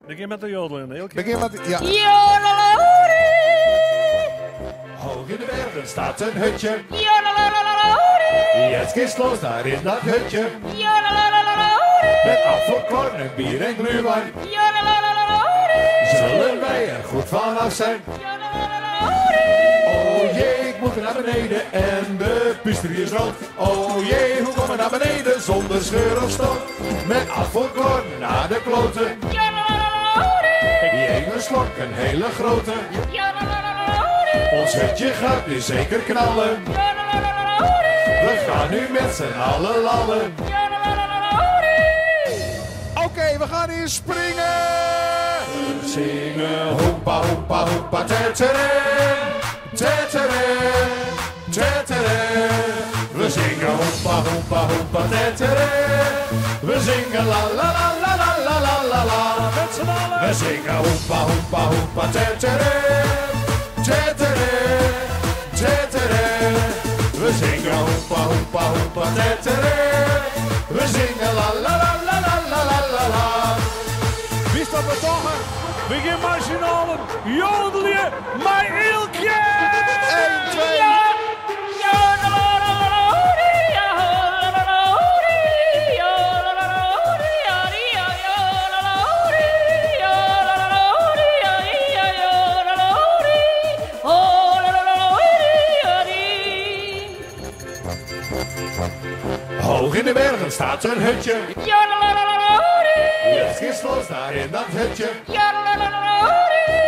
Begin met de jodelen, heel keer. Begin met de, ja. Jodelalorie. Hoog in de bergen staat een hutje. Jodelalorie. Jetzt geht's los, daar is dat hutje. Jodelalorie. Met afvalkorn en bier en glühwein. Jodelalorie. Zullen wij er goed vanaf zijn? Oh jee, ik moet er naar beneden en de pisterie is rood. Oh jee, hoe kom ik naar beneden zonder scheur of stoot? Met afvalkorn naar de kloten. Jee, een slok, een hele grote. Ons hutje gaat nu zeker knallen. We gaan nu met z'n allen lallen. Oké, we gaan hier springen. We zingen hoepa hoepa hoepa tetere, tetere, tetere. We zingen hoepa hoepa hoepa tetere. We zingen la la la la la la la la la. Met z'n allen. We zingen hoepa hoepa hoepa tetere, tetere, tetere. We zingen hoepa hoepa hoepa tetere. We zingen la la la la la la la la la. Wie staat er toch? Begin maar z'n allen. Jodel je, maar Ilkje! 1, 2. Hoog in de bergen staat een hutje. Jetzt geht's los daar in dat hutje.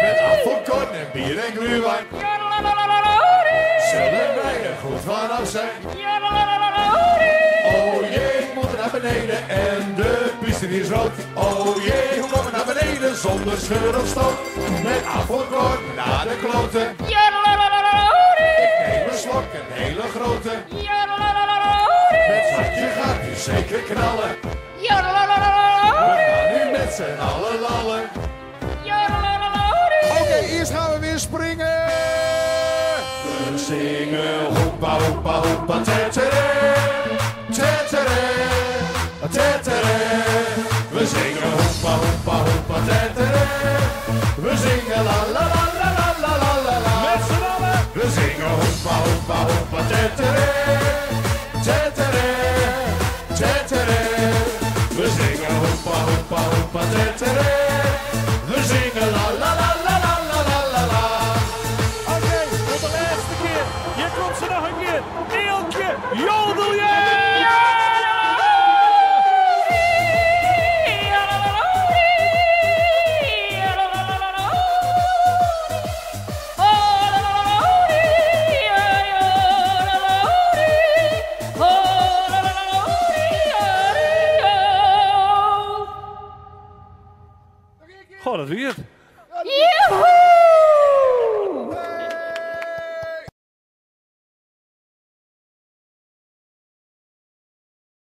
Met afvalkorn en bier en glühwein. Zullen wij er goed vanaf zijn? Oh jee, ik moet er naar beneden en de pisterie is rood. Oh jee, hoe kom ik naar beneden zonder scheur of stoot? Met afvalkorn naar de kloten. Ik neem een slok, een hele grote. Het zatje gaat nu zeker knallen. We gaan nu met z'n allen lallen. Oké, eerst gaan we weer springen. We zingen hoepa hoepa hoepa tetere, tetere, tetere. We zingen hoepa hoepa hoepa tetere. We zingen la la la la la la la la la. Met z'n allen. We zingen hoepa hoepa hoepa tetere, tetere, tetere. We zingen hoepa hoepa hoepa tetere. We zingen la la la la la la la la la. Oké, voor de laatste keer. Hier komt ze nog een keer. Ilkje, jodel je! Goh, dat weer het. Joehoe!